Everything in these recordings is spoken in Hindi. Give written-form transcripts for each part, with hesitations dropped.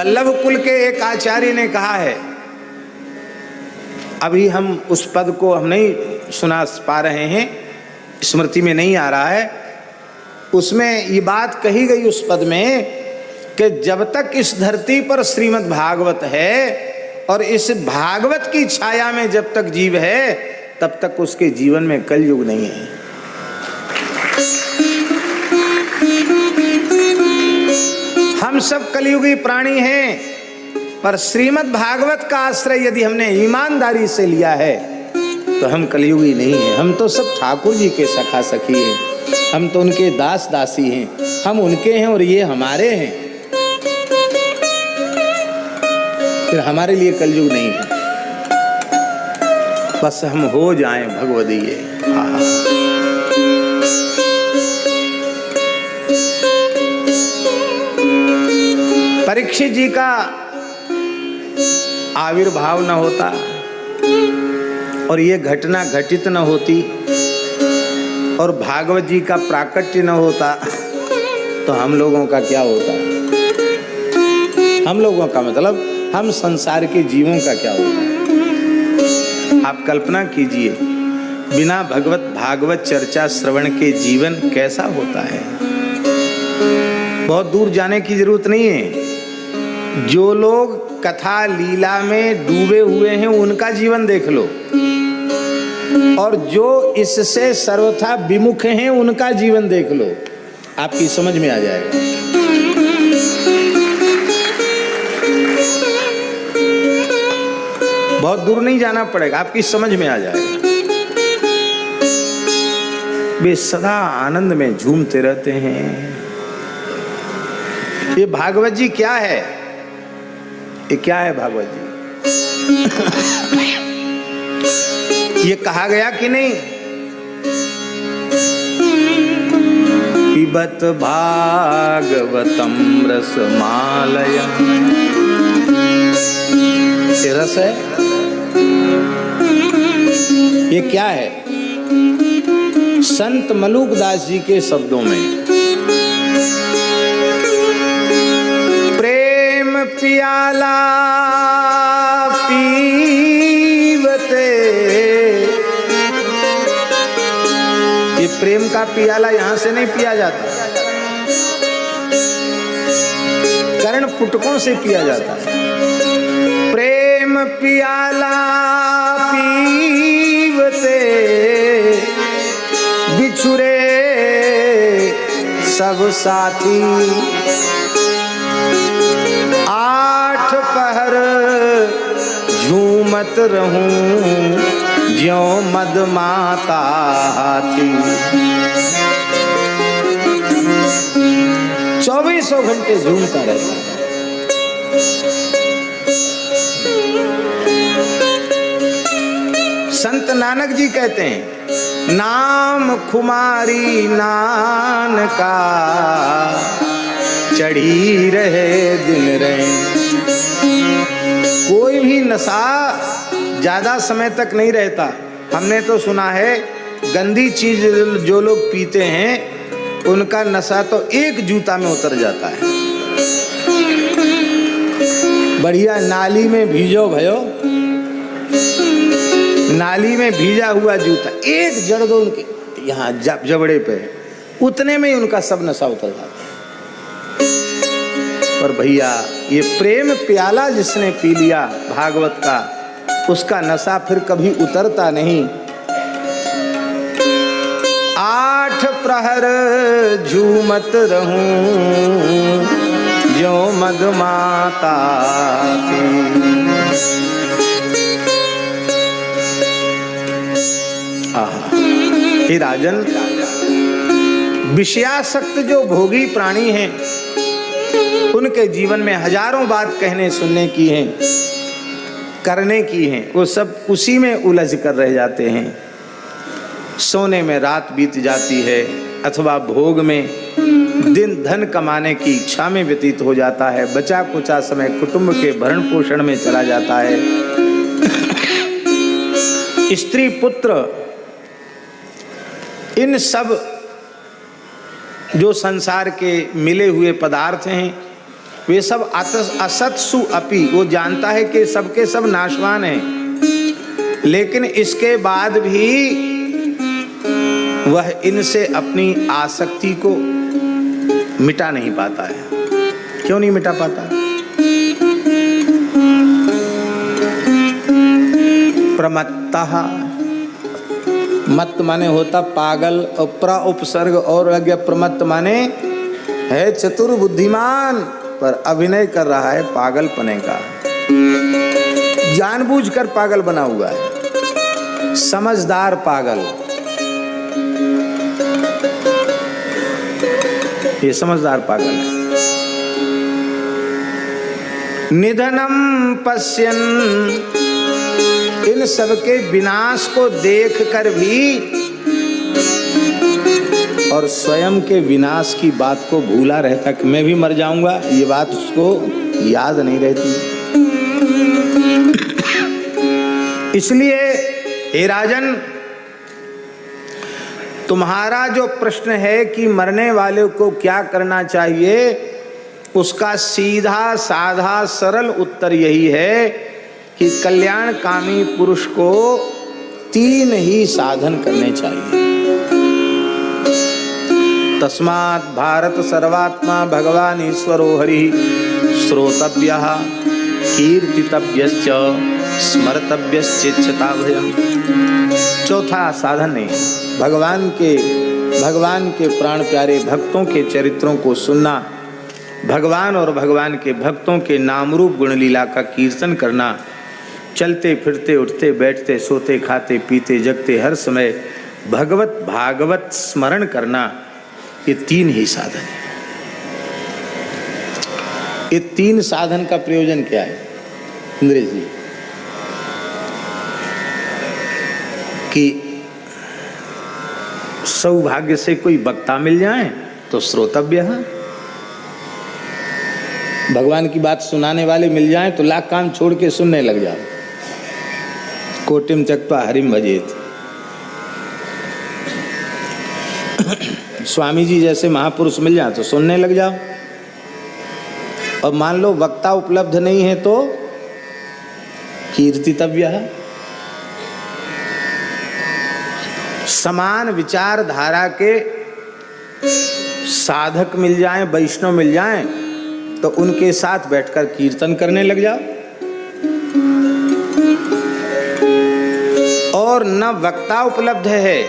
वल्लभ कुल के एक आचार्य ने कहा है, अभी हम उस पद को हम नहीं सुना पा रहे हैं, स्मृति में नहीं आ रहा है, उसमें ये बात कही गई उस पद में कि जब तक इस धरती पर श्रीमद् भागवत है और इस भागवत की छाया में जब तक जीव है तब तक उसके जीवन में कलयुग नहीं है। हम सब कलयुगी प्राणी हैं, पर श्रीमद् भागवत का आश्रय यदि हमने ईमानदारी से लिया है तो हम कलयुगी नहीं हैं। हम तो सब ठाकुर जी के सखा सखी हैं, हम तो उनके दास दासी हैं, हम उनके हैं और ये हमारे हैं, फिर हमारे लिए कलयुग नहीं है। बस हम हो जाएं भगवदीय। परीक्षित जी का आविर्भाव न होता और ये घटना घटित न होती और भागवत जी का प्राकट्य न होता तो हम लोगों का क्या होता? हम लोगों का मतलब हम संसार के जीवों का क्या होता? आप कल्पना कीजिए, बिना भगवत भागवत चर्चा श्रवण के जीवन कैसा होता है। बहुत दूर जाने की जरूरत नहीं है, जो लोग कथा लीला में डूबे हुए हैं उनका जीवन देख लो, और जो इससे सर्वथा विमुख हैं उनका जीवन देख लो, आपकी समझ में आ जाएगा। बहुत दूर नहीं जाना पड़ेगा, आपकी समझ में आ जाएगा। वे सदा आनंद में झूमते रहते हैं। ये भागवत जी क्या है? ये क्या है भागवत जी? ये कहा गया कि नहीं, पिबत भागवतम रसमालयम्, ये रस है। ये क्या है? संत मलुकदास जी के शब्दों में, प्रेम पियाला पीवते, ये प्रेम का पियाला यहां से नहीं पिया जाता, कर्ण पुटकों से पिया जाता है। प्रेम पियाला पीवते बिछुरे सब साथी, आठ पहर झूमत रहूं ज्यों मदमाता हाथी। 24 घंटे झूमता रहता है। संत नानक जी कहते हैं, नाम खुमारी नान का चढ़ी रहे दिन रहे। कोई भी नशा ज्यादा समय तक नहीं रहता। हमने तो सुना है गंदी चीज जो लोग पीते हैं उनका नशा तो एक जूता में उतर जाता है। बढ़िया नाली में भीजो भयो, नाली में भीजा हुआ जूता एक जड़ दो उनके यहाँ जबड़े पे, उतने में ही उनका सब नशा उतर जाता है। पर भैया ये प्रेम प्याला जिसने पी लिया भागवत का, उसका नशा फिर कभी उतरता नहीं। 8 प्रहर झूमत रहूं ज्यों मदमाता थी। हे राजन, विषयासक्त जो भोगी प्राणी हैं उनके जीवन में हजारों बात कहने सुनने की हैं, करने की हैं, वो सब उसी में उलझ कर रह जाते हैं। सोने में रात बीत जाती है अथवा भोग में दिन धन कमाने की इच्छा में व्यतीत हो जाता है। बचा कुचा समय कुटुंब के भरण पोषण में चला जाता है। स्त्री पुत्र इन सब जो संसार के मिले हुए पदार्थ हैं वे सब असत्सु अपि, वो जानता है कि सबके सब नाशवान हैं, लेकिन इसके बाद भी वह इनसे अपनी आसक्ति को मिटा नहीं पाता है। क्यों नहीं मिटा पाता? प्रमत्तः, मत माने होता पागल, और प्र उपसर्ग और लग गया प्रमत्त माने है चतुर बुद्धिमान, पर अभिनय कर रहा है पागलपने का, जानबूझकर पागल बना हुआ है, समझदार पागल। ये समझदार पागल है। निधनम पश्यन, इन सबके विनाश को देखकर भी और स्वयं के विनाश की बात को भूला रहता कि मैं भी मर जाऊंगा, ये बात उसको याद नहीं रहती। इसलिए हे राजन, तुम्हारा जो प्रश्न है कि मरने वाले को क्या करना चाहिए, उसका सीधा साधा सरल उत्तर यही है कि कल्याणकामी पुरुष को 3 ही साधन करने चाहिए। तस्मात् भारत सर्वात्मा भगवान ईश्वरो हरि, श्रोतव्यः कीर्तितव्यश्च स्मर्तव्यश्चेच्छता भयम्। चौथा साधन नहीं, भगवान के प्राण प्यारे भक्तों के चरित्रों को सुनना, भगवान और भगवान के भक्तों के नाम रूप गुण लीला का कीर्तन करना, चलते फिरते उठते बैठते सोते खाते पीते जगते हर समय भगवत भागवत स्मरण करना, ये 3 ही साधन है। ये 3 साधन का प्रयोजन क्या है इंद्रेश जी? कि सौभाग्य से कोई वक्ता मिल जाए तो श्रोतव्य है, भगवान की बात सुनाने वाले मिल जाएं तो लाख काम छोड़ के सुनने लग जाओ। कोटिम त्यक्त्वा हरिम भजेत। स्वामी जी जैसे महापुरुष मिल जाए तो सुनने लग जाओ। और मान लो वक्ता उपलब्ध नहीं है तो कीर्तितव्य है। समान विचारधारा के साधक मिल जाएं, वैष्णव मिल जाएं तो उनके साथ बैठकर कीर्तन करने लग जाओ। और न वक्ता उपलब्ध है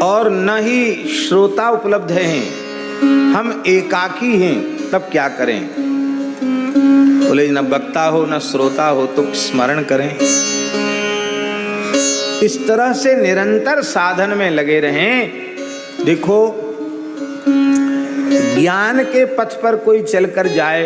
और न ही श्रोता उपलब्ध हैं, हम एकाकी हैं, तब क्या करें? बोले न वक्ता हो न श्रोता हो तो स्मरण करें। इस तरह से निरंतर साधन में लगे रहें। देखो, ज्ञान के पथ पर कोई चलकर जाए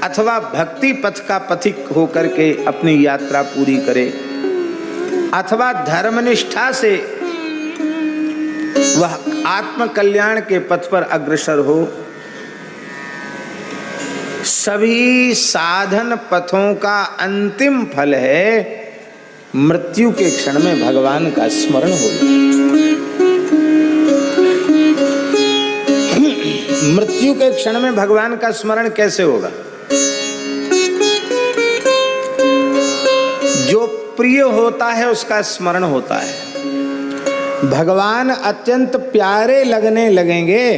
अथवा भक्ति पथ का पथिक होकर के अपनी यात्रा पूरी करे, अथवा धर्मनिष्ठा से वह आत्म कल्याण के पथ पर अग्रसर हो, सभी साधन पथों का अंतिम फल है मृत्यु के क्षण में भगवान का स्मरण हो। मृत्यु के क्षण में भगवान का स्मरण कैसे होगा? जो प्रिय होता है उसका स्मरण होता है। भगवान अत्यंत प्यारे लगने लगेंगे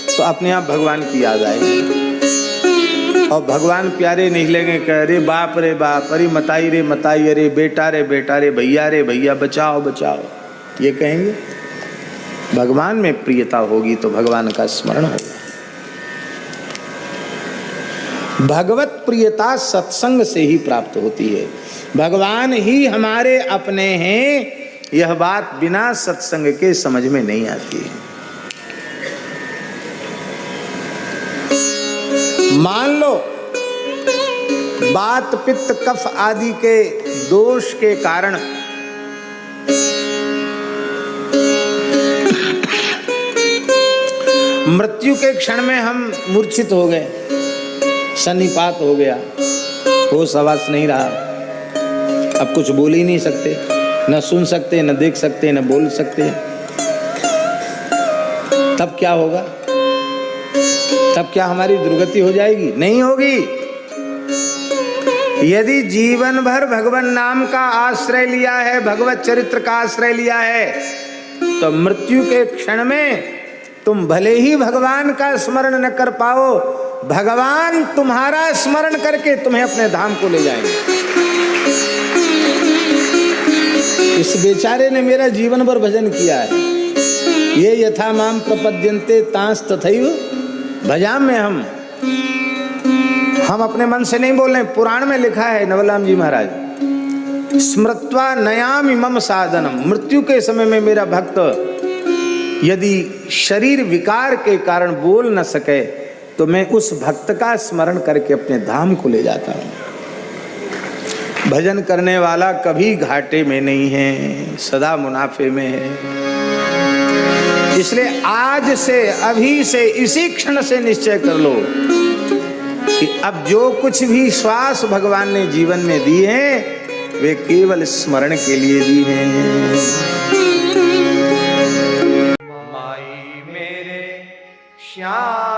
तो अपने आप भगवान की याद आएगी। और भगवान प्यारे नहीं लगेंगे, कह रे बाप रे बाप, अरे मताई रे मताई, अरे बेटा रे बेटा, रे भैया बचाओ बचाओ, ये कहेंगे। भगवान में प्रियता होगी तो भगवान का स्मरण होगा। भगवत प्रियता सत्संग से ही प्राप्त होती है। भगवान ही हमारे अपने हैं, यह बात बिना सत्संग के समझ में नहीं आती है। मान लो बात पित्त कफ आदि के दोष के कारण मृत्यु के क्षण में हम मूर्छित हो गए, सन्निपात हो गया, होश हवास नहीं रहा, अब कुछ बोल ही नहीं सकते, न सुन सकते, न देख सकते, न बोल सकते, तब क्या होगा? तब क्या हमारी दुर्गति हो जाएगी? नहीं होगी। यदि जीवन भर भगवान नाम का आश्रय लिया है, भगवत चरित्र का आश्रय लिया है, तो मृत्यु के क्षण में तुम भले ही भगवान का स्मरण न कर पाओ, भगवान तुम्हारा स्मरण करके तुम्हें अपने धाम को ले जाएंगे। इस बेचारे ने मेरा जीवन भर भजन किया है। ये यथा माम प्रपद्यन्ते तांस तथैव भजाम में हम अपने मन से नहीं बोल रहे, पुराण में लिखा है नवलाम जी महाराज, स्मृत्वा नयामि मम साधनम, मृत्यु के समय में मेरा भक्त यदि शरीर विकार के कारण बोल न सके तो मैं उस भक्त का स्मरण करके अपने धाम को ले जाता हूँ। भजन करने वाला कभी घाटे में नहीं है, सदा मुनाफे में है। इसलिए आज से, अभी से, इसी क्षण से निश्चय कर लो कि अब जो कुछ भी श्वास भगवान ने जीवन में दी है वे केवल स्मरण के लिए दी हैं। माई मेरे श्याम